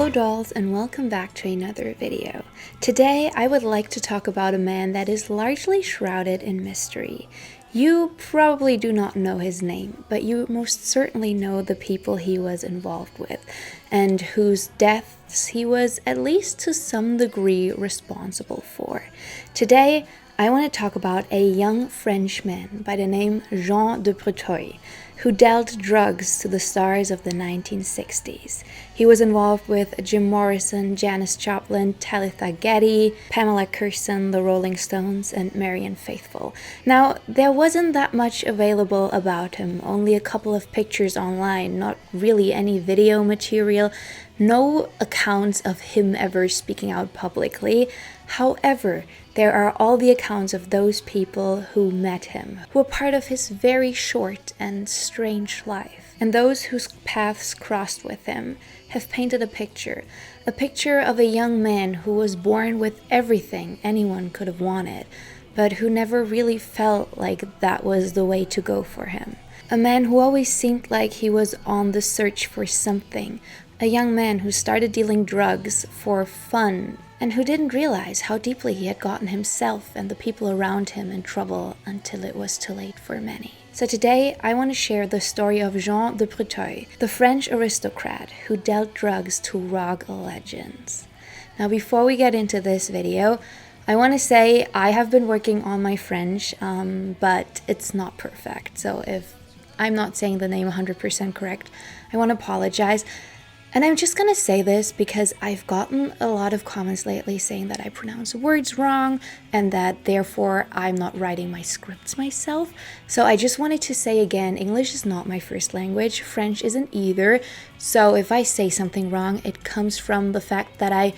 Hello dolls, and welcome back to another video. Today I would like to talk about a man that is largely shrouded in mystery. You probably do not know his name, but you most certainly know the people he was involved with, and whose deaths he was at least to some degree responsible for. Today I want to talk about a young Frenchman by the name Jean de Breteuil, who dealt drugs to the stars of the 1960s. He was involved with Jim Morrison, Janis Joplin, Talitha Getty, Pamela Courson, the Rolling Stones, and Marianne Faithfull. Now, there wasn't that much available about him, only a couple of pictures online, not really any video material, no accounts of him ever speaking out publicly. However, there are all the accounts of those people who met him, who were part of his very short and strange life. And those whose paths crossed with him have painted a picture of a young man who was born with everything anyone could have wanted, but who never really felt like that was the way to go for him. A man who always seemed like he was on the search for something. A young man who started dealing drugs for fun, and who didn't realize how deeply he had gotten himself and the people around him in trouble until it was too late for many. So today I want to share the story of Jean de Breteuil, the French aristocrat who dealt drugs to rock legends. Now before we get into this video, I want to say I have been working on my French, but it's not perfect. So if I'm not saying the name 100% correct, I want to apologize. And I'm just going to say this because I've gotten a lot of comments lately saying that I pronounce words wrong and that therefore I'm not writing my scripts myself. So I just wanted to say again, English is not my first language, French isn't either. So if I say something wrong, it comes from the fact that I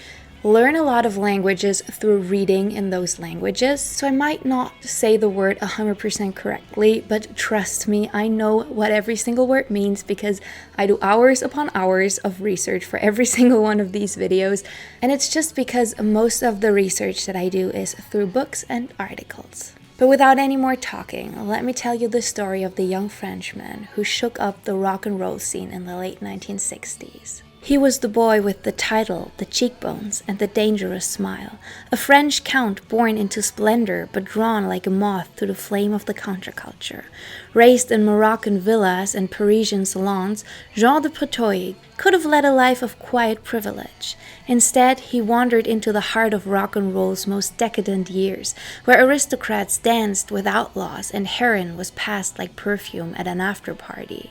learn a lot of languages through reading in those languages, so I might not say the word 100% correctly, but trust me, I know what every single word means because I do hours upon hours of research for every single one of these videos, and it's just because most of the research that I do is through books and articles. But without any more talking, let me tell you the story of the young Frenchman who shook up the rock and roll scene in the late 1960s. He was the boy with the title, the cheekbones, and the dangerous smile, a French count born into splendor but drawn like a moth to the flame of the counterculture. Raised in Moroccan villas and Parisian salons, Jean de Breteuil could have led a life of quiet privilege. Instead, he wandered into the heart of rock and roll's most decadent years, where aristocrats danced with outlaws and heroin was passed like perfume at an after-party.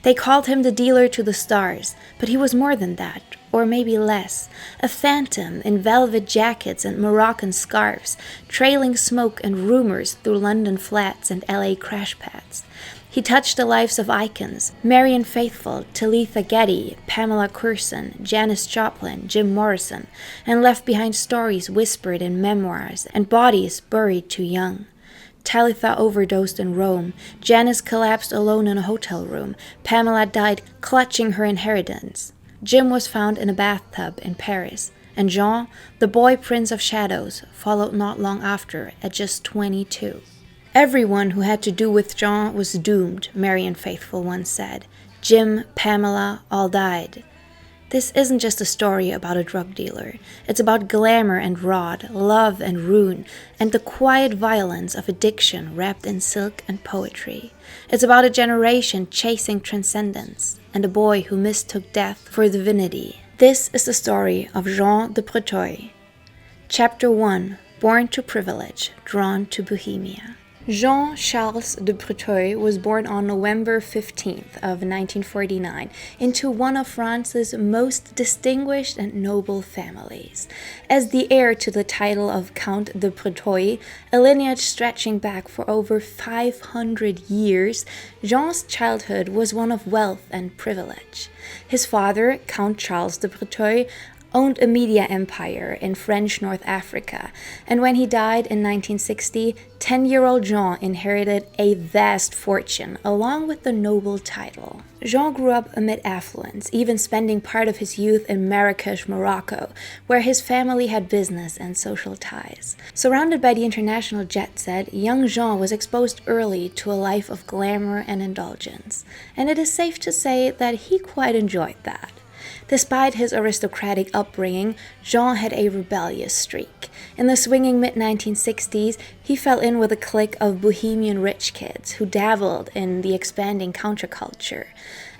They called him the dealer to the stars, but he was more than that, or maybe less, a phantom in velvet jackets and Moroccan scarves, trailing smoke and rumors through London flats and LA crash pads. He touched the lives of icons, Marianne Faithfull, Talitha Getty, Pamela Courson, Janis Joplin, Jim Morrison, and left behind stories whispered in memoirs and bodies buried too young. Talitha overdosed in Rome, Janice collapsed alone in a hotel room, Pamela died clutching her inheritance, Jim was found in a bathtub in Paris, and Jean, the boy prince of shadows, followed not long after at just 22. Everyone who had to do with Jean was doomed, Marianne Faithfull once said. Jim, Pamela, all died. This isn't just a story about a drug dealer. It's about glamour and rod, love and ruin, and the quiet violence of addiction wrapped in silk and poetry. It's about a generation chasing transcendence, and a boy who mistook death for divinity. This is the story of Jean de Breteuil. Chapter 1. Born to privilege, drawn to Bohemia. Jean Charles de Breteuil was born on November 15th of 1949 into one of France's most distinguished and noble families. As the heir to the title of Count de Breteuil, a lineage stretching back for over 500 years, Jean's childhood was one of wealth and privilege. His father, Count Charles de Breteuil, owned a media empire in French North Africa, and when he died in 1960, 10-year-old Jean inherited a vast fortune along with the noble title. Jean grew up amid affluence, even spending part of his youth in Marrakech, Morocco, where his family had business and social ties. Surrounded by the international jet set, young Jean was exposed early to a life of glamour and indulgence, and it is safe to say that he quite enjoyed that. Despite his aristocratic upbringing, Jean had a rebellious streak. In the swinging mid-1960s, he fell in with a clique of Bohemian rich kids who dabbled in the expanding counterculture.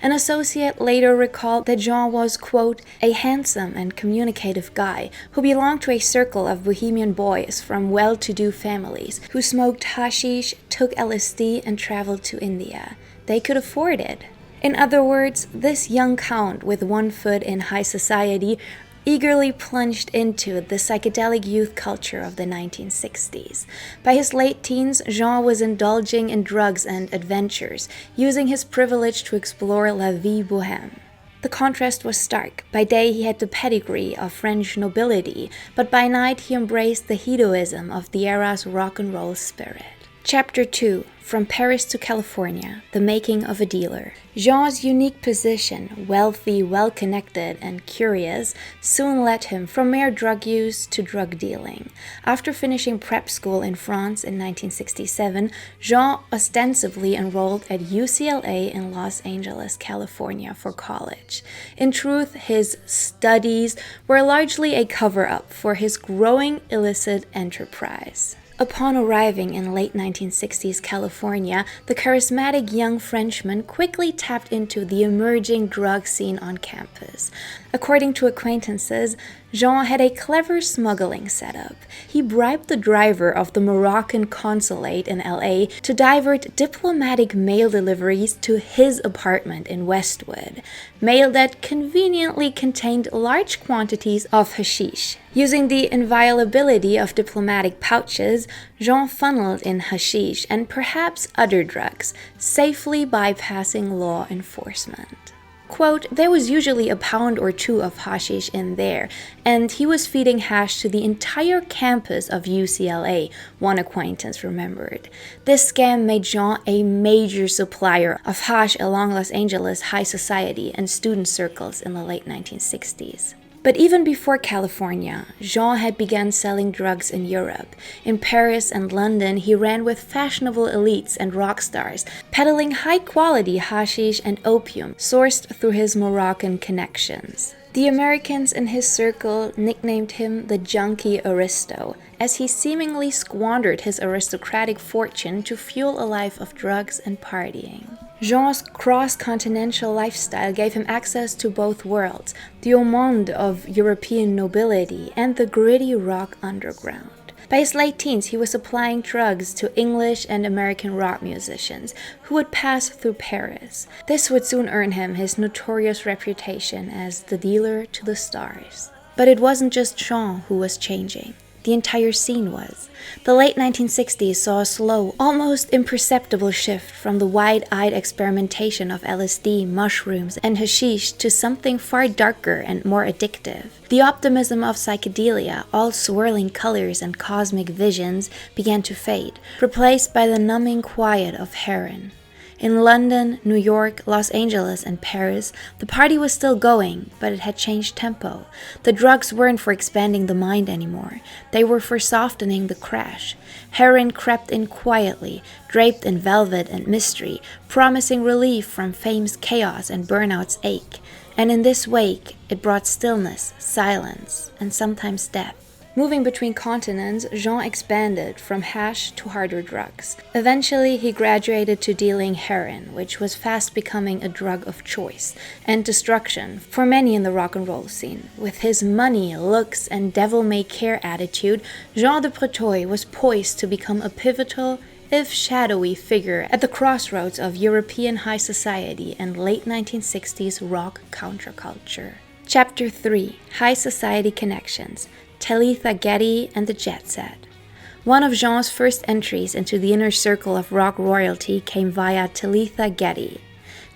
An associate later recalled that Jean was, quote, a handsome and communicative guy who belonged to a circle of Bohemian boys from well-to-do families who smoked hashish, took LSD, and traveled to India. They could afford it. In other words, this young count with one foot in high society eagerly plunged into the psychedelic youth culture of the 1960s. By his late teens, Jean was indulging in drugs and adventures, using his privilege to explore la vie bohème. The contrast was stark. By day he had the pedigree of French nobility, but by night he embraced the hedonism of the era's rock and roll spirit. Chapter 2. From Paris to California, the making of a dealer. Jean's unique position, wealthy, well-connected, and curious, soon led him from mere drug use to drug dealing. After finishing prep school in France in 1967, Jean ostensibly enrolled at UCLA in Los Angeles, California for college. In truth, his studies were largely a cover-up for his growing illicit enterprise. Upon arriving in late 1960s California, the charismatic young Frenchman quickly tapped into the emerging drug scene on campus. According to acquaintances, Jean had a clever smuggling setup. He bribed the driver of the Moroccan consulate in LA to divert diplomatic mail deliveries to his apartment in Westwood, mail that conveniently contained large quantities of hashish. Using the inviolability of diplomatic pouches, Jean funneled in hashish and perhaps other drugs, safely bypassing law enforcement. Quote, there was usually a pound or two of hashish in there, and he was feeding hash to the entire campus of UCLA, one acquaintance remembered. This scam made Jean a major supplier of hash along Los Angeles high society and student circles in the late 1960s. But even before California, Jean had begun selling drugs in Europe. In Paris and London, he ran with fashionable elites and rock stars, peddling high-quality hashish and opium sourced through his Moroccan connections. The Americans in his circle nicknamed him the junkie aristo, as he seemingly squandered his aristocratic fortune to fuel a life of drugs and partying. Jean's cross-continental lifestyle gave him access to both worlds, the haut monde of European nobility and the gritty rock underground. By his late teens, he was supplying drugs to English and American rock musicians who would pass through Paris. This would soon earn him his notorious reputation as the dealer to the stars. But it wasn't just Jean who was changing. The entire scene was. The late 1960s saw a slow, almost imperceptible shift from the wide-eyed experimentation of LSD, mushrooms, and hashish to something far darker and more addictive. The optimism of psychedelia, all swirling colors and cosmic visions, began to fade, replaced by the numbing quiet of heroin. In London, New York, Los Angeles, and Paris, the party was still going, but it had changed tempo. The drugs weren't for expanding the mind anymore. They were for softening the crash. Heroin crept in quietly, draped in velvet and mystery, promising relief from fame's chaos and burnout's ache. And in this wake, it brought stillness, silence, and sometimes death. Moving between continents, Jean expanded from hash to harder drugs. Eventually, he graduated to dealing heroin, which was fast becoming a drug of choice and destruction for many in the rock and roll scene. With his money, looks, and devil-may-care attitude, Jean de Breteuil was poised to become a pivotal, if shadowy, figure at the crossroads of European high society and late 1960s rock counterculture. Chapter 3. High Society Connections. Talitha Getty and the Jet Set. One of Jean's first entries into the inner circle of rock royalty came via Talitha Getty.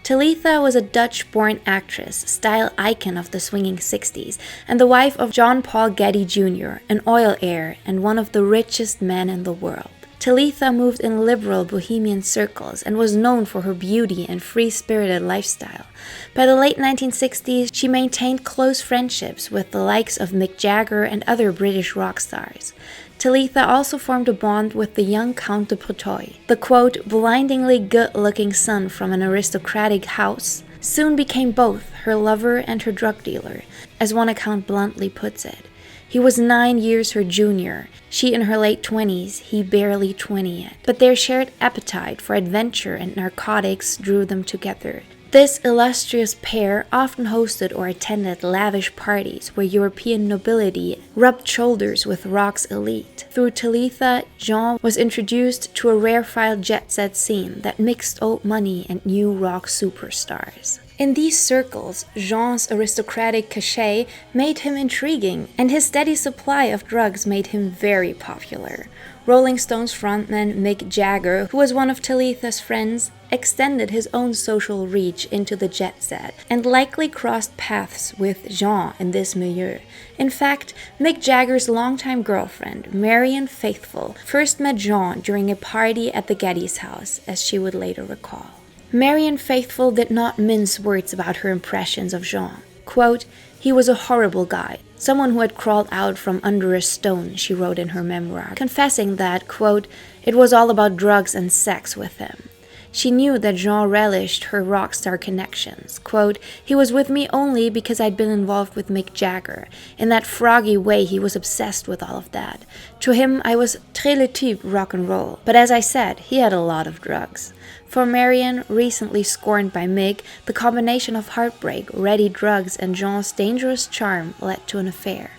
Talitha was a Dutch-born actress, style icon of the swinging 60s, and the wife of John Paul Getty Jr., an oil heir and one of the richest men in the world. Talitha moved in liberal Bohemian circles and was known for her beauty and free-spirited lifestyle. By the late 1960s, she maintained close friendships with the likes of Mick Jagger and other British rock stars. Talitha also formed a bond with the young Count de Breteuil, the quote, blindingly good-looking son from an aristocratic house, soon became both her lover and her drug dealer, as one account bluntly puts it. He was 9 years her junior, she in her late 20s, he barely 20 yet. But their shared appetite for adventure and narcotics drew them together. This illustrious pair often hosted or attended lavish parties where European nobility rubbed shoulders with rock's elite. Through Talitha, Jean was introduced to a rarefied jet-set scene that mixed old money and new rock superstars. In these circles, Jean's aristocratic cachet made him intriguing, and his steady supply of drugs made him very popular. Rolling Stones frontman Mick Jagger, who was one of Talitha's friends, extended his own social reach into the jet set and likely crossed paths with Jean in this milieu. In fact, Mick Jagger's longtime girlfriend, Marianne Faithfull, first met Jean during a party at the Geddes house, as she would later recall. Marianne Faithfull did not mince words about her impressions of Jean. Quote, "He was a horrible guy, someone who had crawled out from under a stone," she wrote in her memoir, confessing that, quote, "it was all about drugs and sex with him." She knew that Jean relished her rock star connections. Quote, "He was with me only because I'd been involved with Mick Jagger. In that froggy way, he was obsessed with all of that. To him, I was très le type rock and roll. But as I said, he had a lot of drugs." For Marianne, recently scorned by Mick, the combination of heartbreak, ready drugs, and Jean's dangerous charm led to an affair.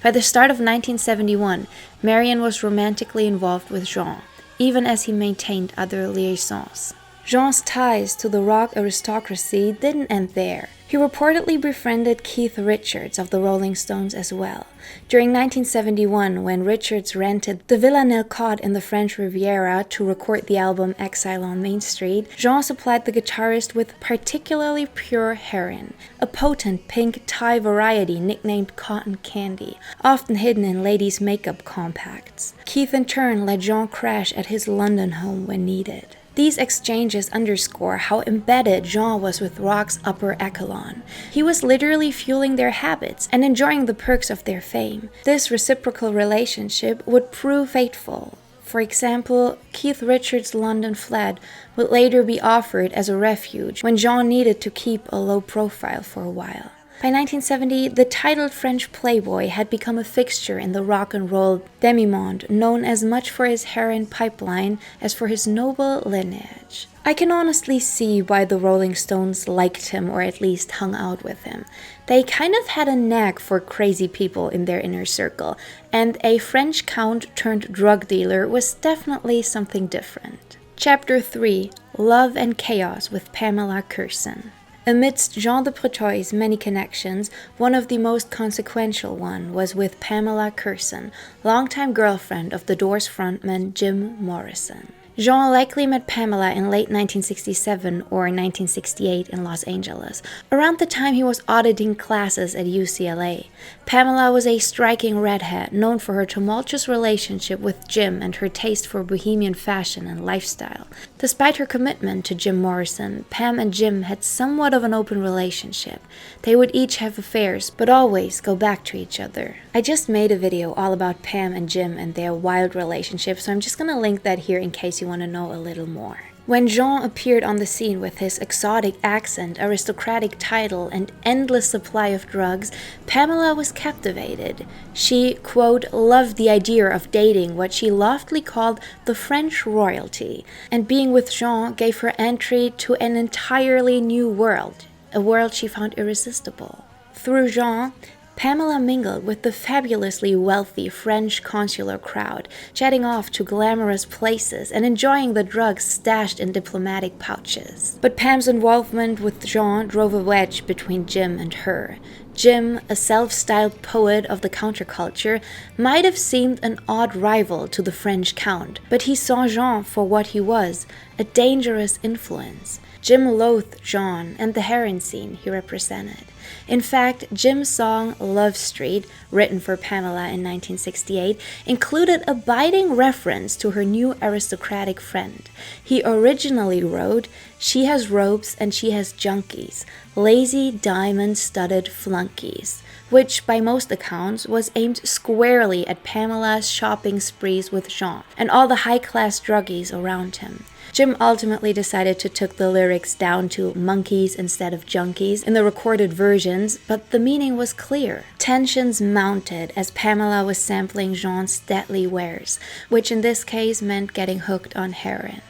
By the start of 1971, Marianne was romantically involved with Jean, even as he maintained other liaisons. Jean's ties to the rock aristocracy didn't end there. He reportedly befriended Keith Richards of the Rolling Stones as well. During 1971, when Richards rented the Villa Nelcott in the French Riviera to record the album Exile on Main Street, Jean supplied the guitarist with particularly pure heroin, a potent pink Thai variety nicknamed cotton candy, often hidden in ladies' makeup compacts. Keith in turn let Jean crash at his London home when needed. These exchanges underscore how embedded Jean was with rock's upper echelon. He was literally fueling their habits and enjoying the perks of their fame. This reciprocal relationship would prove fateful. For example, Keith Richards' London flat would later be offered as a refuge when Jean needed to keep a low profile for a while. By 1970, the titled French playboy had become a fixture in the rock and roll demi-monde, known as much for his heroin pipeline as for his noble lineage. I can honestly see why the Rolling Stones liked him, or at least hung out with him. They kind of had a knack for crazy people in their inner circle, and a French count turned drug dealer was definitely something different. Chapter 3: Love and Chaos with Pamela Courson. Amidst Jean de Breteuil's many connections, one of the most consequential one was with Pamela Courson, longtime girlfriend of the Doors frontman Jim Morrison. Jean likely met Pamela in late 1967 or 1968 in Los Angeles, around the time he was auditing classes at UCLA. Pamela was a striking redhead, known for her tumultuous relationship with Jim and her taste for bohemian fashion and lifestyle. Despite her commitment to Jim Morrison, Pam and Jim had somewhat of an open relationship. They would each have affairs, but always go back to each other. I just made a video all about Pam and Jim and their wild relationship, so I'm just gonna link that here in case you want to know a little more. When Jean appeared on the scene with his exotic accent, aristocratic title, and endless supply of drugs, Pamela was captivated. She, quote, loved the idea of dating what she loftily called the French royalty, and being with Jean gave her entry to an entirely new world, a world she found irresistible. Through Jean, Pamela mingled with the fabulously wealthy French consular crowd, jetting off to glamorous places and enjoying the drugs stashed in diplomatic pouches. But Pam's involvement with Jean drove a wedge between Jim and her. Jim, a self-styled poet of the counterculture, might have seemed an odd rival to the French count, but he saw Jean for what he was, a dangerous influence. Jim loathed Jean and the heroin scene he represented. In fact, Jim's song Love Street, written for Pamela in 1968, included a biting reference to her new aristocratic friend. He originally wrote, "She has ropes and she has junkies, lazy diamond-studded flunkies," which by most accounts was aimed squarely at Pamela's shopping sprees with Jean and all the high-class druggies around him. Jim ultimately decided to take the lyrics down to monkeys instead of junkies in the recorded versions, but the meaning was clear. Tensions mounted as Pamela was sampling Jean's deadly wares, which in this case meant getting hooked on heroin.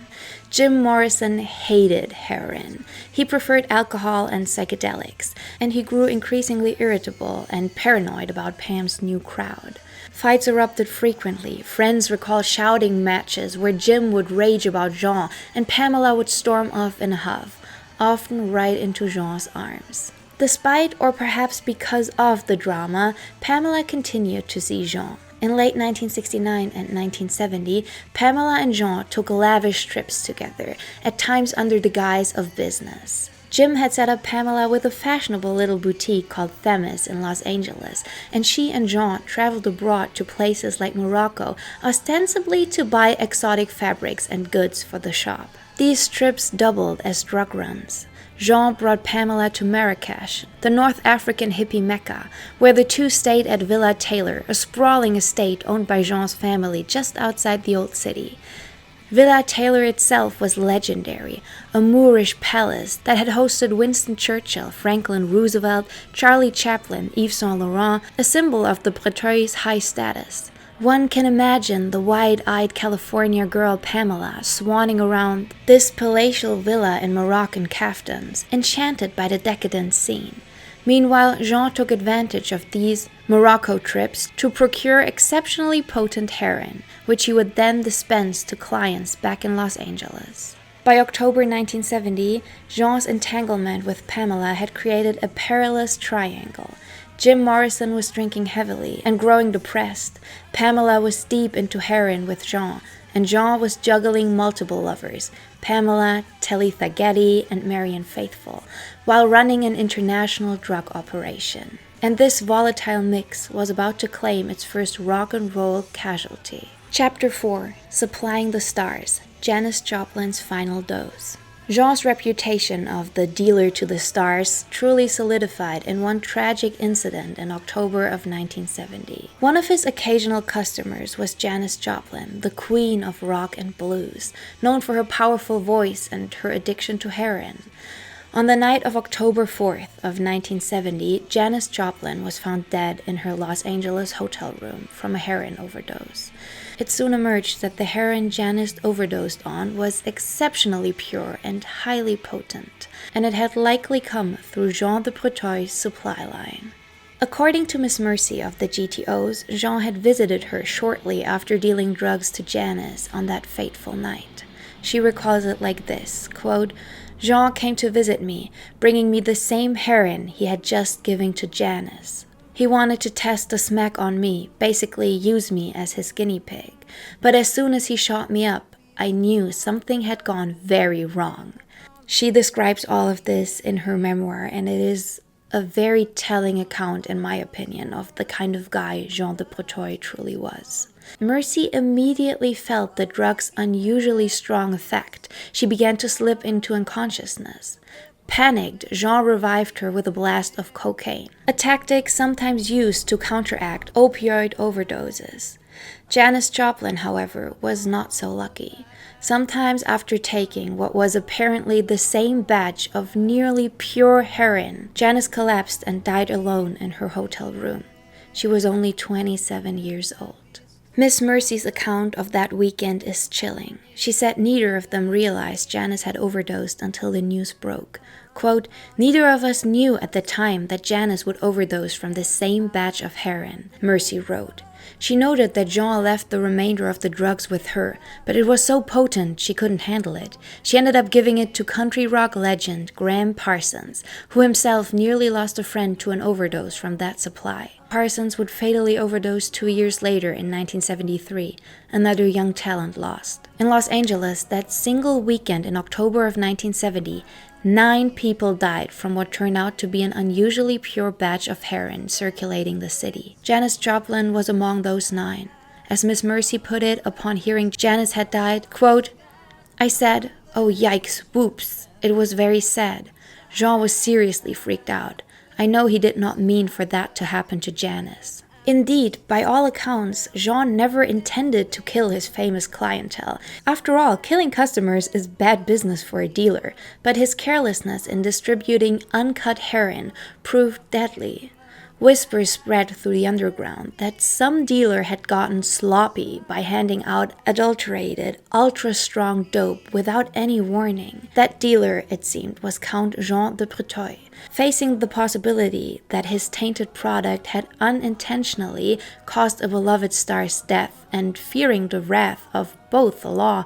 Jim Morrison hated heroin. He preferred alcohol and psychedelics, and he grew increasingly irritable and paranoid about Pam's new crowd. Fights erupted frequently. Friends recall shouting matches where Jim would rage about Jean and Pamela would storm off in a huff, often right into Jean's arms. Despite, or perhaps because of the drama, Pamela continued to see Jean. In late 1969 and 1970, Pamela and Jean took lavish trips together, at times under the guise of business. Jim had set up Pamela with a fashionable little boutique called Themis in Los Angeles, and she and Jean traveled abroad to places like Morocco, ostensibly to buy exotic fabrics and goods for the shop. These trips doubled as drug runs. Jean brought Pamela to Marrakesh, the North African hippie mecca, where the two stayed at Villa Taylor, a sprawling estate owned by Jean's family just outside the old city. Villa Taylor itself was legendary, a Moorish palace that had hosted Winston Churchill, Franklin Roosevelt, Charlie Chaplin, Yves Saint Laurent, a symbol of the Breteuil's high status. One can imagine the wide-eyed California girl Pamela swanning around this palatial villa in Moroccan caftans, enchanted by the decadent scene. Meanwhile, Jean took advantage of these Morocco trips to procure exceptionally potent heroin, which he would then dispense to clients back in Los Angeles. By October 1970, Jean's entanglement with Pamela had created a perilous triangle. Jim Morrison was drinking heavily and growing depressed. Pamela was deep into heroin with Jean, and Jean was juggling multiple lovers, Pamela, Talitha Getty, and Marianne Faithfull, while running an international drug operation. And this volatile mix was about to claim its first rock and roll casualty. Chapter 4: Supplying the Stars, Janis Joplin's Final Dose. Jean's reputation of the dealer to the stars truly solidified in one tragic incident in October of 1970. One of his occasional customers was Janis Joplin, the queen of rock and blues, known for her powerful voice and her addiction to heroin. On the night of October 4th of 1970, Janis Joplin was found dead in her Los Angeles hotel room from a heroin overdose. It soon emerged that the heroin Janis overdosed on was exceptionally pure and highly potent, and it had likely come through Jean de Breteuil's supply line. According to Miss Mercy of the GTOs, Jean had visited her shortly after dealing drugs to Janis on that fateful night. She recalls it like this, quote, "Jean came to visit me, bringing me the same heroin he had just given to Janis. He wanted to test the smack on me, basically use me as his guinea pig. But as soon as he shot me up, I knew something had gone very wrong." She describes all of this in her memoir, and it is a very telling account, in my opinion, of the kind of guy Jean de Breteuil truly was. Mercy immediately felt the drug's unusually strong effect. She began to slip into unconsciousness. Panicked, Jean revived her with a blast of cocaine, a tactic sometimes used to counteract opioid overdoses. Janis Joplin, however, was not so lucky. Sometimes after taking what was apparently the same batch of nearly pure heroin, Janis collapsed and died alone in her hotel room. She was only 27 years old. Miss Mercy's account of that weekend is chilling. She said neither of them realized Janis had overdosed until the news broke. Quote, "Neither of us knew at the time that Janis would overdose from the same batch of heroin," Mercy wrote. She noted that Jean left the remainder of the drugs with her, but it was so potent she couldn't handle it. She ended up giving it to country rock legend Graham Parsons, who himself nearly lost a friend to an overdose from that supply. Parsons would fatally overdose 2 years later in 1973, another young talent lost. In Los Angeles, that single weekend in October of 1970, 9 people died from what turned out to be an unusually pure batch of heroin circulating the city. Janis Joplin was among those 9. As Miss Mercy put it upon hearing Janis had died, quote, "I said, 'Oh yikes, whoops.' It was very sad. Jean was seriously freaked out. I know he did not mean for that to happen to Janis." Indeed, by all accounts, Jean never intended to kill his famous clientele. After all, killing customers is bad business for a dealer, but his carelessness in distributing uncut heroin proved deadly. Whispers spread through the underground that some dealer had gotten sloppy by handing out adulterated, ultra-strong dope without any warning. That dealer, it seemed, was Count Jean de Breteuil, facing the possibility that his tainted product had unintentionally caused a beloved star's death, and fearing the wrath of both the law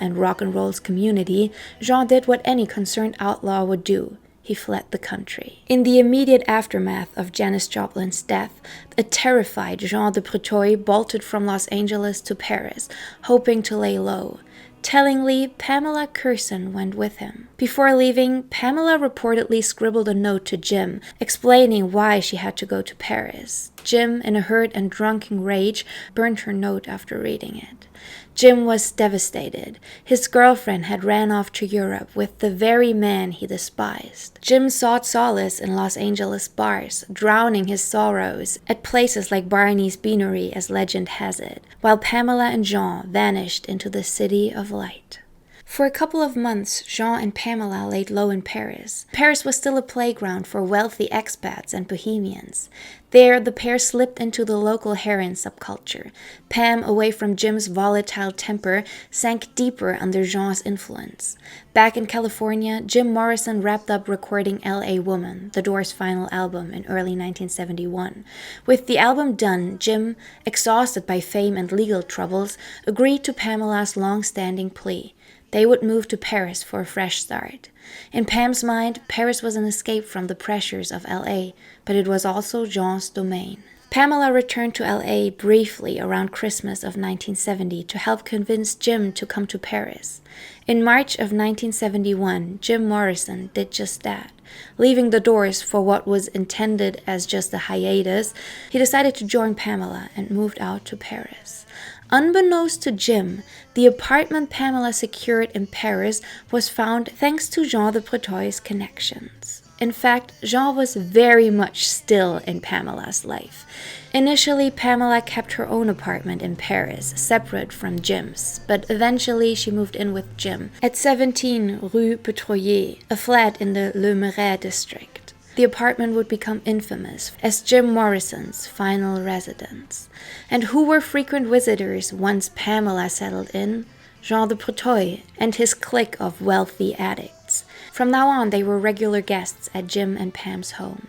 and rock and roll's community, Jean did what any concerned outlaw would do. He fled the country. In the immediate aftermath of Janis Joplin's death, a terrified Jean de Breteuil bolted from Los Angeles to Paris, hoping to lay low. Tellingly, Pamela Courson went with him. Before leaving, Pamela reportedly scribbled a note to Jim, explaining why she had to go to Paris. Jim, in a hurt and drunken rage, burned her note after reading it. Jim was devastated. His girlfriend had ran off to Europe with the very man he despised. Jim sought solace in Los Angeles bars, drowning his sorrows at places like Barney's Beanery, as legend has it, while Pamela and Jean vanished into the city of light. For a couple of months, Jean and Pamela laid low in Paris. Paris was still a playground for wealthy expats and bohemians. There, the pair slipped into the local heroin subculture. Pam, away from Jim's volatile temper, sank deeper under Jean's influence. Back in California, Jim Morrison wrapped up recording L.A. Woman, the Doors' final album, in early 1971. With the album done, Jim, exhausted by fame and legal troubles, agreed to Pamela's long-standing plea. They would move to Paris for a fresh start. In Pam's mind, Paris was an escape from the pressures of L.A., but it was also Jean's domain. Pamela returned to L.A. briefly around Christmas of 1970 to help convince Jim to come to Paris. In March of 1971, Jim Morrison did just that. Leaving the Doors for what was intended as just a hiatus, he decided to join Pamela and moved out to Paris. Unbeknownst to Jim, the apartment Pamela secured in Paris was found thanks to Jean de Breteuil's connections. In fact, Jean was very much still in Pamela's life. Initially, Pamela kept her own apartment in Paris, separate from Jim's, but eventually she moved in with Jim at 17 Rue Breteuil, a flat in the Le Marais district. The apartment would become infamous as Jim Morrison's final residence. And who were frequent visitors once Pamela settled in? Jean de Breteuil and his clique of wealthy addicts. From now on, they were regular guests at Jim and Pam's home.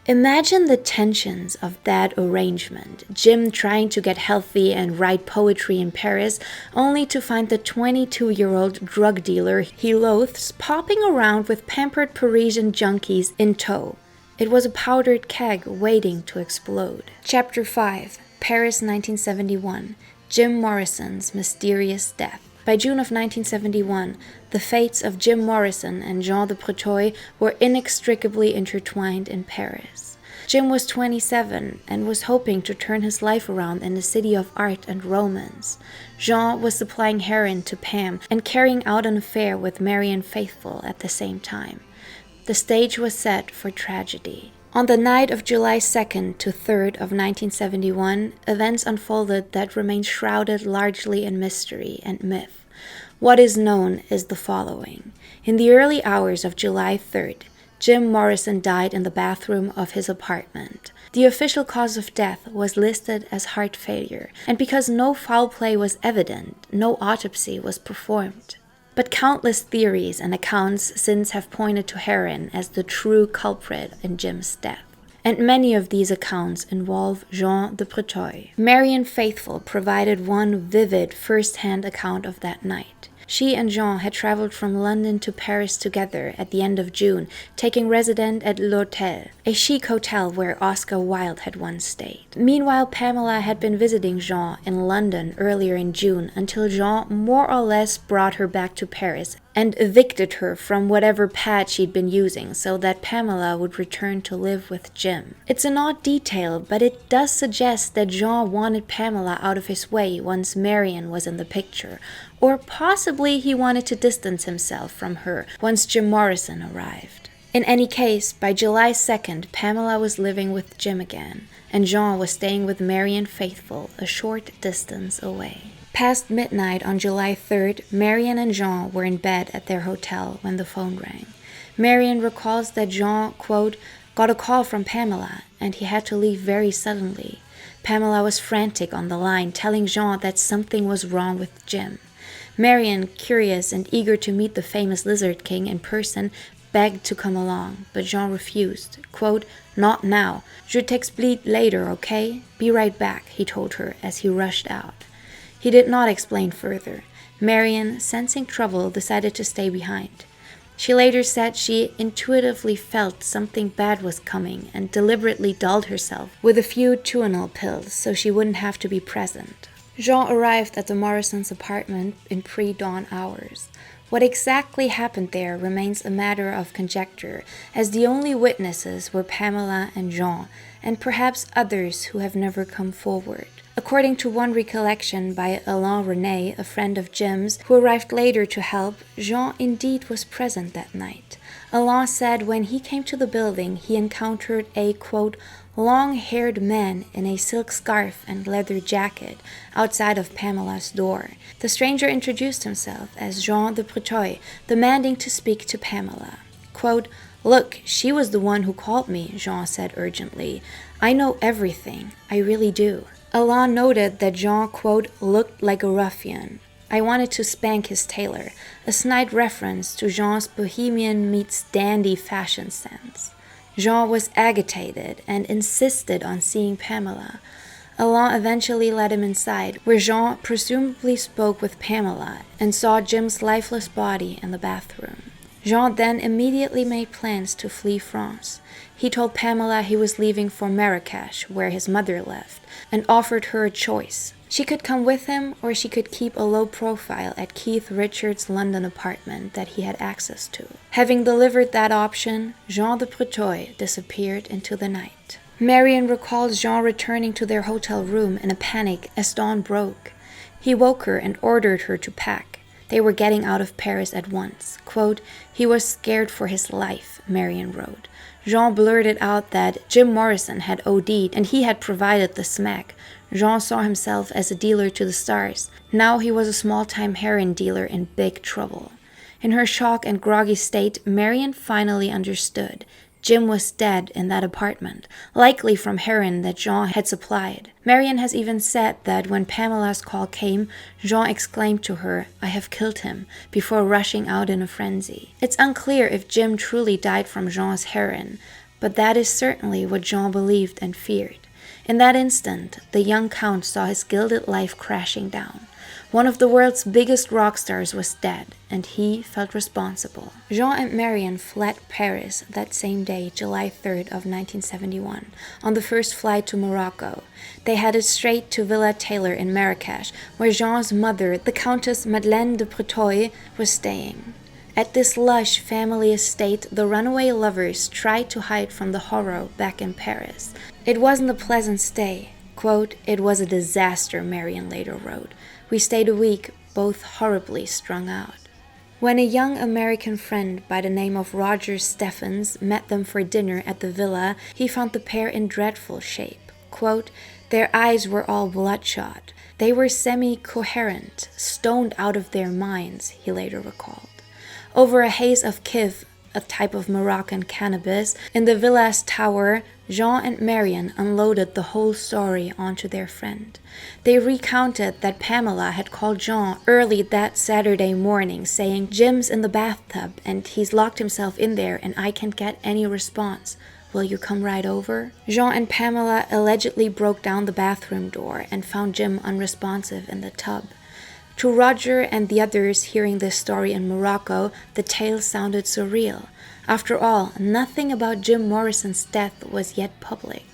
Imagine the tensions of that arrangement. Jim trying to get healthy and write poetry in Paris, only to find the 22-year-old drug dealer he loathes popping around with pampered Parisian junkies in tow. It was a powdered keg waiting to explode. Chapter 5. Paris 1971. Jim Morrison's mysterious death. By June of 1971, the fates of Jim Morrison and Jean de Breteuil were inextricably intertwined in Paris. Jim was 27 and was hoping to turn his life around in the city of art and romance. Jean was supplying heroin to Pam and carrying out an affair with Marianne Faithfull at the same time. The stage was set for tragedy. On the night of July 2nd to 3rd of 1971, events unfolded that remain shrouded largely in mystery and myth. What is known is the following. In the early hours of July 3rd, Jim Morrison died in the bathroom of his apartment. The official cause of death was listed as heart failure, and because no foul play was evident, no autopsy was performed. But countless theories and accounts since have pointed to heroin as the true culprit in Jim's death. And many of these accounts involve Jean de Breteuil. Marianne Faithfull provided one vivid first-hand account of that night. She and Jean had traveled from London to Paris together at the end of June, taking residence at L'Hôtel, a chic hotel where Oscar Wilde had once stayed. Meanwhile, Pamela had been visiting Jean in London earlier in June until Jean more or less brought her back to Paris and evicted her from whatever pad she'd been using so that Pamela would return to live with Jim. It's an odd detail, but it does suggest that Jean wanted Pamela out of his way once Marianne was in the picture, or possibly he wanted to distance himself from her once Jim Morrison arrived. In any case, by July 2nd, Pamela was living with Jim again, and Jean was staying with Marianne Faithfull a short distance away. Past midnight on July 3rd, Marianne and Jean were in bed at their hotel when the phone rang. Marianne recalls that Jean, quote, got a call from Pamela, and he had to leave very suddenly. Pamela was frantic on the line, telling Jean that something was wrong with Jim. Marianne, curious and eager to meet the famous Lizard King in person, begged to come along, but Jean refused. Quote, not now. Je t'explique later, okay? Be right back, he told her as he rushed out. He did not explain further. Marianne, sensing trouble, decided to stay behind. She later said she intuitively felt something bad was coming and deliberately dulled herself with a few Tuinal pills so she wouldn't have to be present. Jean arrived at the Morrisons' apartment in pre-dawn hours. What exactly happened there remains a matter of conjecture, as the only witnesses were Pamela and Jean, and perhaps others who have never come forward. According to one recollection by Alain René, a friend of Jim's, who arrived later to help, Jean indeed was present that night. Alain said when he came to the building, he encountered a, quote, long-haired man in a silk scarf and leather jacket outside of Pamela's door. The stranger introduced himself as Jean de Breteuil, demanding to speak to Pamela. Quote, look, she was the one who called me, Jean said urgently. I know everything. I really do. Alain noted that Jean, quote, looked like a ruffian. I wanted to spank his tailor, a snide reference to Jean's bohemian meets dandy fashion sense. Jean was agitated and insisted on seeing Pamela. Alain eventually led him inside, where Jean presumably spoke with Pamela and saw Jim's lifeless body in the bathroom. Jean then immediately made plans to flee France. He told Pamela he was leaving for Marrakech, where his mother left, and offered her a choice. She could come with him, or she could keep a low profile at Keith Richards' London apartment that he had access to. Having delivered that option, Jean de Breteuil disappeared into the night. Marianne recalls Jean returning to their hotel room in a panic as dawn broke. He woke her and ordered her to pack. They were getting out of Paris at once. Quote, he was scared for his life, Marianne wrote. Jean blurted out that Jim Morrison had OD'd and he had provided the smack. Jean saw himself as a dealer to the stars. Now he was a small-time heroin dealer in big trouble. In her shock and groggy state, Marianne finally understood. Jim was dead in that apartment, likely from heroin that Jean had supplied. Marianne has even said that when Pamela's call came, Jean exclaimed to her, I have killed him, before rushing out in a frenzy. It's unclear if Jim truly died from Jean's heroin, but that is certainly what Jean believed and feared. In that instant, the young count saw his gilded life crashing down. One of the world's biggest rock stars was dead, and he felt responsible. Jean and Marianne fled Paris that same day, July 3rd of 1971, on the first flight to Morocco. They headed straight to Villa Taylor in Marrakech, where Jean's mother, the Countess Madeleine de Breteuil, was staying. At this lush family estate, the runaway lovers tried to hide from the horror back in Paris. It wasn't a pleasant stay. Quote, it was a disaster, Marianne later wrote. We stayed a week, both horribly strung out. When a young American friend by the name of Roger Steffens met them for dinner at the villa, he found the pair in dreadful shape. Quote, their eyes were all bloodshot. They were semi-coherent, stoned out of their minds, he later recalled. Over a haze of kiv, a type of Moroccan cannabis, in the villa's tower, Jean and Marianne unloaded the whole story onto their friend. They recounted that Pamela had called Jean early that Saturday morning saying, Jim's in the bathtub and he's locked himself in there and I can't get any response. Will you come right over? Jean and Pamela allegedly broke down the bathroom door and found Jim unresponsive in the tub. To Roger and the others hearing this story in Morocco, the tale sounded surreal. After all, nothing about Jim Morrison's death was yet public.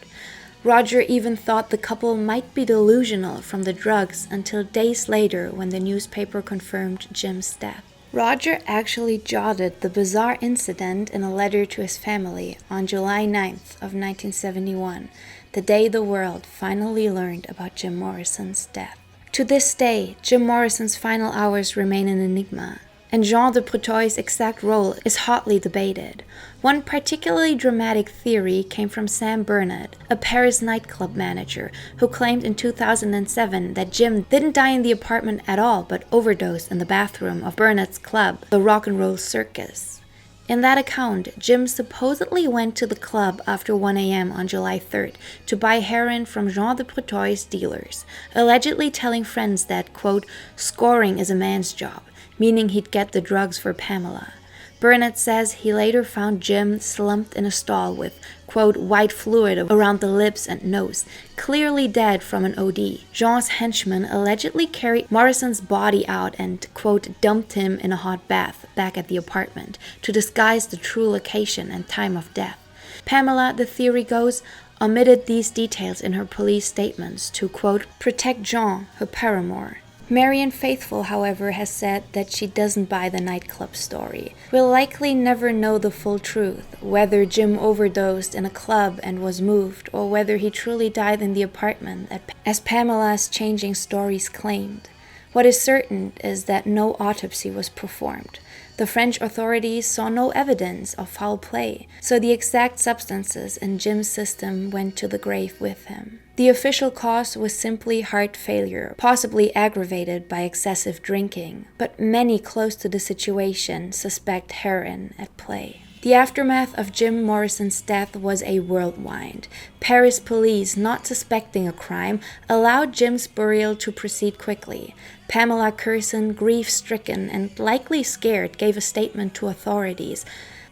Roger even thought the couple might be delusional from the drugs until days later when the newspaper confirmed Jim's death. Roger actually jotted the bizarre incident in a letter to his family on July 9th of 1971, the day the world finally learned about Jim Morrison's death. To this day, Jim Morrison's final hours remain an enigma. and Jean de Breteuil's exact role is hotly debated. One particularly dramatic theory came from Sam Bernard, a Paris nightclub manager, who claimed in 2007 that Jim didn't die in the apartment at all but overdosed in the bathroom of Bernard's club, the Rock and Roll Circus. In that account, Jim supposedly went to the club after 1 a.m. on July 3rd to buy heroin from Jean de Breteuil's dealers, allegedly telling friends that, quote, scoring is a man's job, meaning he'd get the drugs for Pamela. Bernard says he later found Jim slumped in a stall with, quote, white fluid around the lips and nose, clearly dead from an OD. Jean's henchmen allegedly carried Morrison's body out and, quote, dumped him in a hot bath back at the apartment to disguise the true location and time of death. Pamela, the theory goes, omitted these details in her police statements to, quote, protect Jean, her paramour. Marianne Faithfull, however, has said that she doesn't buy the nightclub story. We'll likely never know the full truth, whether Jim overdosed in a club and was moved, or whether he truly died in the apartment, as Pamela's changing stories claimed. What is certain is that no autopsy was performed. The French authorities saw no evidence of foul play, so the exact substances in Jim's system went to the grave with him. The official cause was simply heart failure, possibly aggravated by excessive drinking, but many close to the situation suspect heroin at play. The aftermath of Jim Morrison's death was a whirlwind. Paris police, not suspecting a crime, allowed Jim's burial to proceed quickly. Pamela Courson, grief-stricken and likely scared, gave a statement to authorities,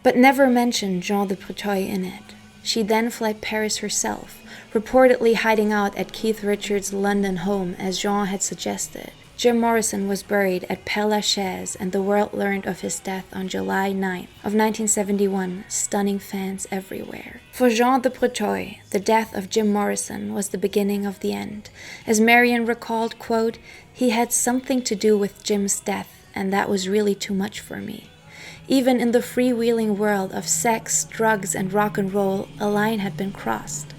but never mentioned Jean de Breteuil in it. She then fled Paris herself, reportedly hiding out at Keith Richards' London home as Jean had suggested. Jim Morrison was buried at Père Lachaise, and the world learned of his death on July 9th of 1971, stunning fans everywhere. For Jean de Breteuil, the death of Jim Morrison was the beginning of the end. As Marianne recalled, quote, he had something to do with Jim's death, and that was really too much for me. Even in the freewheeling world of sex, drugs, and rock and roll, a line had been crossed.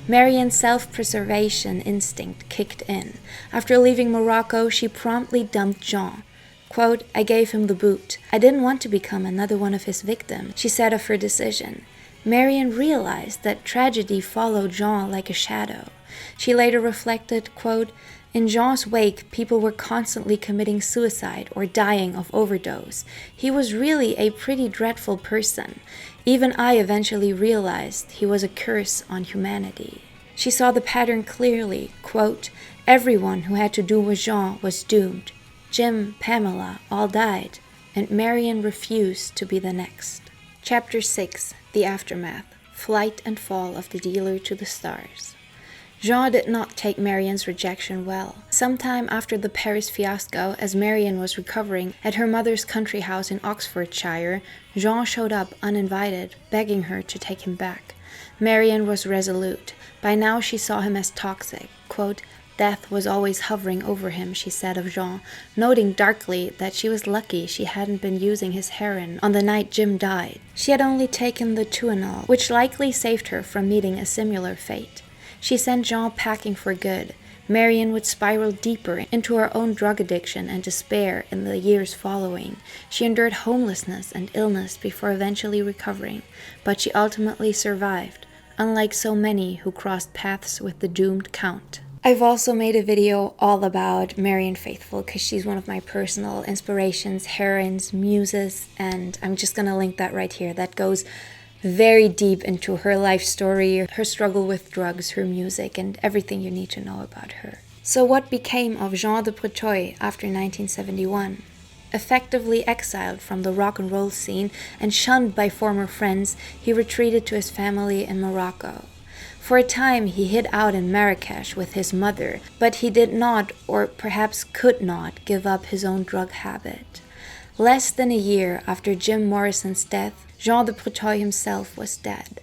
Marianne's self-preservation instinct kicked in. After leaving Morocco, she promptly dumped Jean. Quote, I gave him the boot. I didn't want to become another one of his victims, she said of her decision. Marianne realized that tragedy followed Jean like a shadow. She later reflected, quote, in Jean's wake, people were constantly committing suicide or dying of overdose. He was really a pretty dreadful person. Even I eventually realized he was a curse on humanity. She saw the pattern clearly, quote, everyone who had to do with Jean was doomed. Jim, Pamela, all died, and Marianne refused to be the next. Chapter 6, The Aftermath, Flight and Fall of the Dealer to the Stars. Jean did not take Marianne's rejection well. Sometime after the Paris fiasco, as Marianne was recovering at her mother's country house in Oxfordshire, Jean showed up uninvited, begging her to take him back. Marianne was resolute. By now she saw him as toxic. Quote, death was always hovering over him, she said of Jean, noting darkly that she was lucky she hadn't been using his heroin on the night Jim died. She had only taken the Tuinal, which likely saved her from meeting a similar fate. She sent Jean packing for good. Marianne would spiral deeper into her own drug addiction and despair in the years following. She endured homelessness and illness before eventually recovering, but she ultimately survived, unlike so many who crossed paths with the doomed Count. I've also made a video all about Marianne Faithfull because she's one of my personal inspirations, heroines, muses, and I'm just gonna link that right here. That goes very deep into her life story, her struggle with drugs, her music, and everything you need to know about her. So what became of Jean de Breteuil after 1971? Effectively exiled from the rock and roll scene and shunned by former friends, he retreated to his family in Morocco. For a time he hid out in Marrakesh with his mother, but he did not, or perhaps could not, give up his own drug habit. Less than a year after Jim Morrison's death, Jean de Breteuil himself was dead.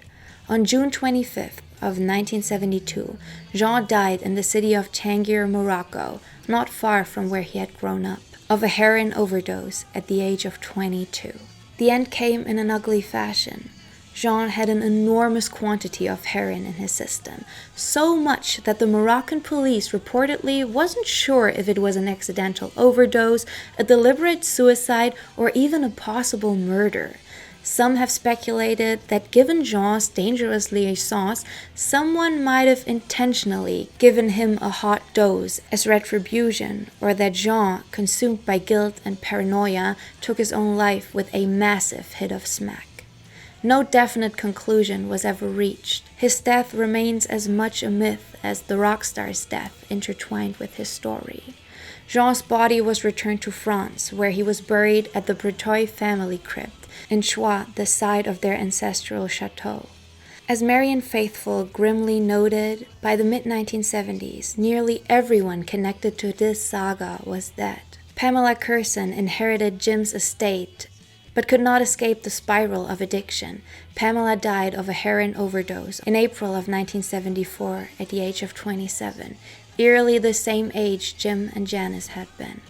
On June 25th of 1972, Jean died in the city of Tangier, Morocco, not far from where he had grown up, of a heroin overdose at the age of 22. The end came in an ugly fashion. Jean had an enormous quantity of heroin in his system, so much that the Moroccan police reportedly wasn't sure if it was an accidental overdose, a deliberate suicide, or even a possible murder. Some have speculated that given Jean's dangerous liaisons, someone might have intentionally given him a hot dose as retribution, or that Jean, consumed by guilt and paranoia, took his own life with a massive hit of smack. No definite conclusion was ever reached. His death remains as much a myth as the rock star's death intertwined with his story. Jean's body was returned to France, where he was buried at the Breteuil family crypt in Troyes, the site of their ancestral chateau. As Marianne Faithfull grimly noted, by the mid-1970s, nearly everyone connected to this saga was dead. Pamela Courson inherited Jim's estate, but could not escape the spiral of addiction. Pamela died of a heroin overdose in April of 1974 at the age of 27, eerily the same age Jim and Janice had been.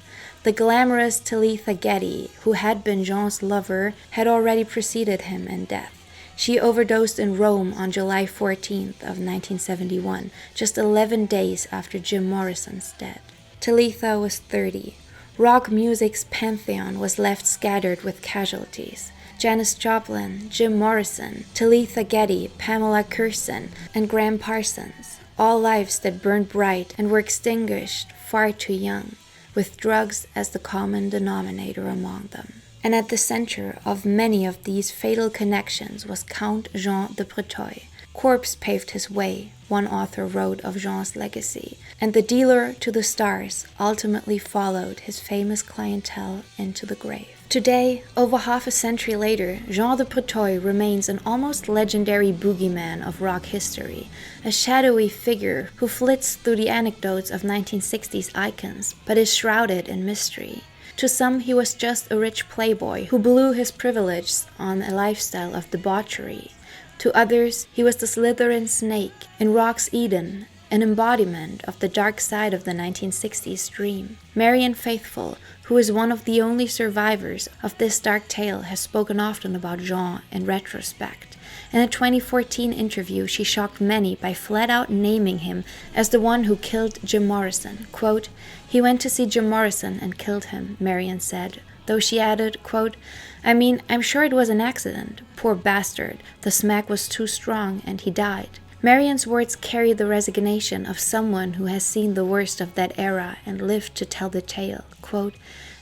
The glamorous Talitha Getty, who had been Jean's lover, had already preceded him in death. She overdosed in Rome on July 14th of 1971, just 11 days after Jim Morrison's death. Talitha was 30. Rock music's pantheon was left scattered with casualties. Janis Joplin, Jim Morrison, Talitha Getty, Pamela Courson, and Graham Parsons, all lives that burned bright and were extinguished far too young, with drugs as the common denominator among them. And at the center of many of these fatal connections was Count Jean de Breteuil. Corpse paved his way, one author wrote of Jean's legacy, and the dealer to the stars ultimately followed his famous clientele into the grave. Today, over half a century later, Jean de Breteuil remains an almost legendary boogeyman of rock history, a shadowy figure who flits through the anecdotes of 1960s icons, but is shrouded in mystery. To some, he was just a rich playboy who blew his privileges on a lifestyle of debauchery. To others, he was the Slytherin snake in Rock's Eden, an embodiment of the dark side of the 1960s dream. Marianne Faithfull, who is one of the only survivors of this dark tale, has spoken often about Jean in retrospect. In a 2014 interview, she shocked many by flat-out naming him as the one who killed Jim Morrison. Quote, "He went to see Jim Morrison and killed him," Marianne said, though she added, quote, "I mean, I'm sure it was an accident. Poor bastard. The smack was too strong and he died." Marianne's words carry the resignation of someone who has seen the worst of that era and lived to tell the tale. Quote,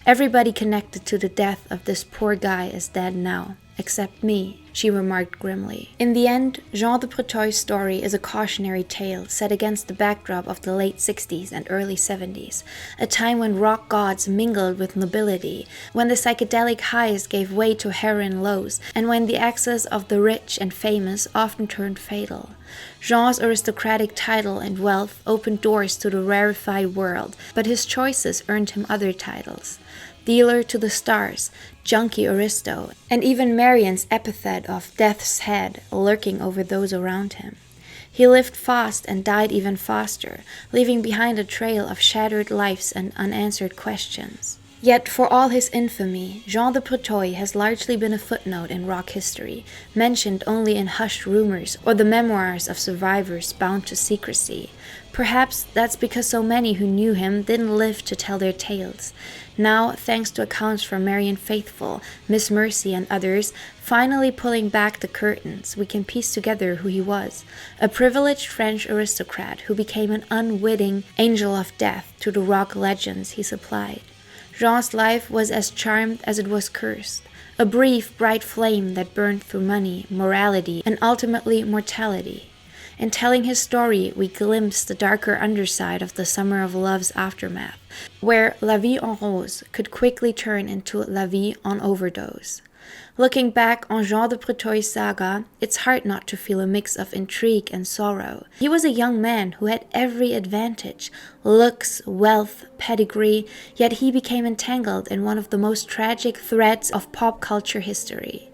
"Everybody connected to the death of this poor guy is dead now, except me," she remarked grimly. In the end, Jean de Breteuil's story is a cautionary tale set against the backdrop of the late 60s and early 70s, a time when rock gods mingled with nobility, when the psychedelic highs gave way to heroin lows, and when the access of the rich and famous often turned fatal. Jean's aristocratic title and wealth opened doors to the rarefied world, but his choices earned him other titles. Dealer to the stars, junkie aristo, and even Marianne's epithet of death's head lurking over those around him. He lived fast and died even faster, leaving behind a trail of shattered lives and unanswered questions. Yet for all his infamy, Jean de Breteuil has largely been a footnote in rock history, mentioned only in hushed rumors or the memoirs of survivors bound to secrecy. Perhaps that's because so many who knew him didn't live to tell their tales. Now, thanks to accounts from Marianne Faithfull, Miss Mercy, and others, finally pulling back the curtains, we can piece together who he was. A privileged French aristocrat who became an unwitting angel of death to the rock legends he supplied. Jean's life was as charmed as it was cursed, a brief, bright flame that burned through money, morality, and ultimately mortality. In telling his story, we glimpse the darker underside of the summer of love's aftermath, where la vie en rose could quickly turn into la vie en overdose. Looking back on Jean de Breteuil's saga, it's hard not to feel a mix of intrigue and sorrow. He was a young man who had every advantage, looks, wealth, pedigree, yet he became entangled in one of the most tragic threads of pop culture history.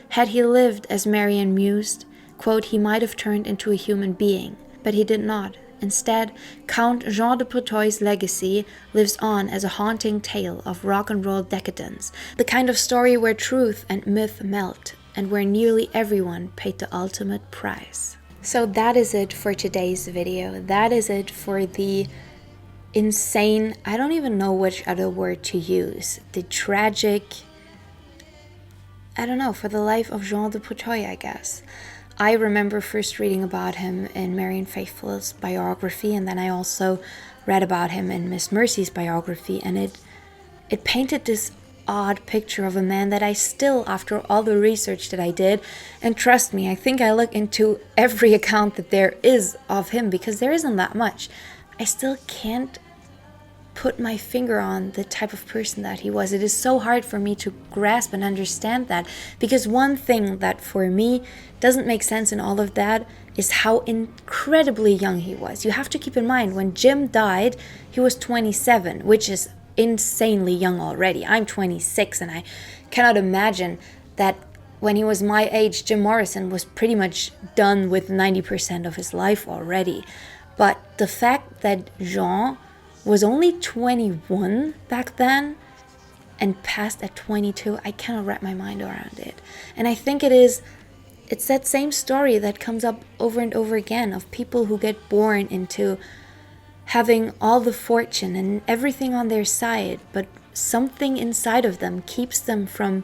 Had he lived as Marianne mused, quote, he might have turned into a human being, but he did not. Instead, Count Jean de Breteuil's legacy lives on as a haunting tale of rock and roll decadence, the kind of story where truth and myth melt, and where nearly everyone paid the ultimate price. So that is it for today's video. That is it for the insane, I don't even know which other word to use, the tragic, I don't know, for the life of Jean de Breteuil, I guess. I remember first reading about him in Marianne Faithfull's biography, and then I also read about him in Miss Mercy's biography, and it painted this odd picture of a man that I still, after all the research that I did, and trust me, I think I look into every account that there is of him, because there isn't that much, I still can't put my finger on the type of person that he was. It is so hard for me to grasp and understand that, because one thing that for me doesn't make sense in all of that is how incredibly young he was. You have to keep in mind, when Jim died, he was 27, which is insanely young already. I'm 26, and I cannot imagine that when he was my age, Jim Morrison was pretty much done with 90% of his life already. But the fact that Jean was only 21 back then and passed at 22, I cannot wrap my mind around it. And I think it's that same story that comes up over and over again, of people who get born into having all the fortune and everything on their side, but something inside of them keeps them from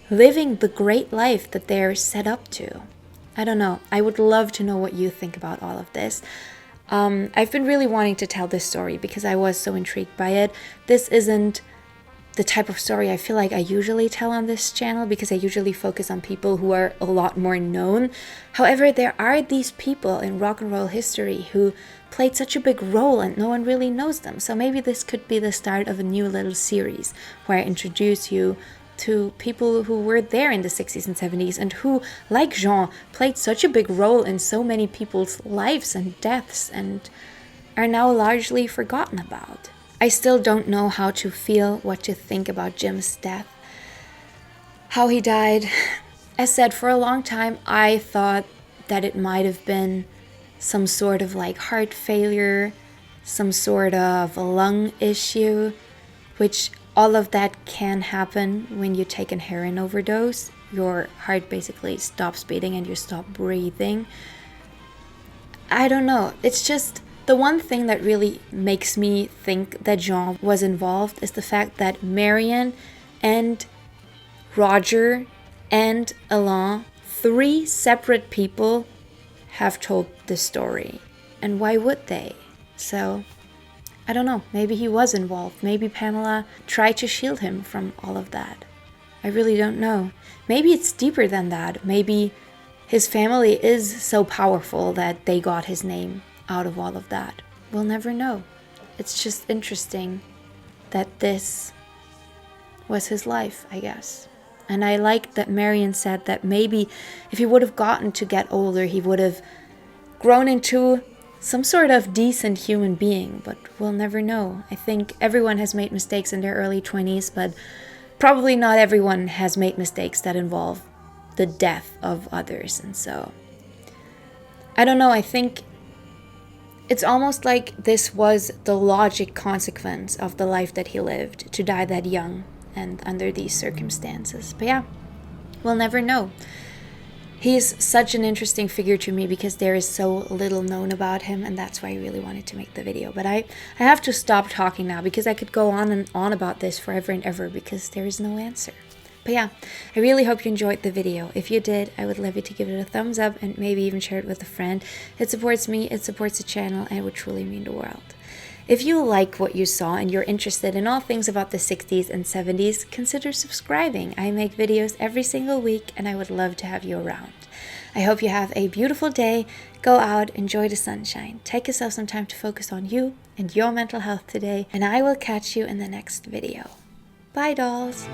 living the great life that they're set up to. I don't know. I would love to know what you think about all of this. I've been really wanting to tell this story because I was so intrigued by it. This isn't the type of story I feel like I usually tell on this channel, because I usually focus on people who are a lot more known. However, there are these people in rock and roll history who played such a big role and no one really knows them. So maybe this could be the start of a new little series where I introduce you to people who were there in the 60s and 70s and who, like Jean, played such a big role in so many people's lives and deaths and are now largely forgotten about. I still don't know how to feel, what to think about Jim's death, how he died. As said, for a long time I thought that it might have been some sort of like heart failure, some sort of a lung issue, which all of that can happen when you take a heroin overdose. Your heart basically stops beating and you stop breathing. I don't know. It's just the one thing that really makes me think that Jean was involved is the fact that Marianne and Roger and Alain, 3 separate people, have told the story. And why would they? So I don't know, maybe he was involved. Maybe Pamela tried to shield him from all of that. I really don't know. Maybe it's deeper than that. Maybe his family is so powerful that they got his name out of all of that. We'll never know. It's just interesting that this was his life, I guess. And I like that Marianne said that maybe if he would have gotten to get older, he would have grown into some sort of decent human being, but we'll never know. I think everyone has made mistakes in their early 20s, but probably not everyone has made mistakes that involve the death of others. And so, I don't know, I think it's almost like this was the logic consequence of the life that he lived, to die that young and under these circumstances. But yeah, we'll never know. He's such an interesting figure to me because there is so little known about him, and that's why I really wanted to make the video. But I have to stop talking now because I could go on and on about this forever and ever because there is no answer. But yeah, I really hope you enjoyed the video. If you did, I would love you to give it a thumbs up and maybe even share it with a friend. It supports me, it supports the channel, and it would truly mean the world. If you like what you saw and you're interested in all things about the 60s and 70s, consider subscribing. I make videos every single week and I would love to have you around. I hope you have a beautiful day. Go out, enjoy the sunshine. Take yourself some time to focus on you and your mental health today, and I will catch you in the next video. Bye, dolls!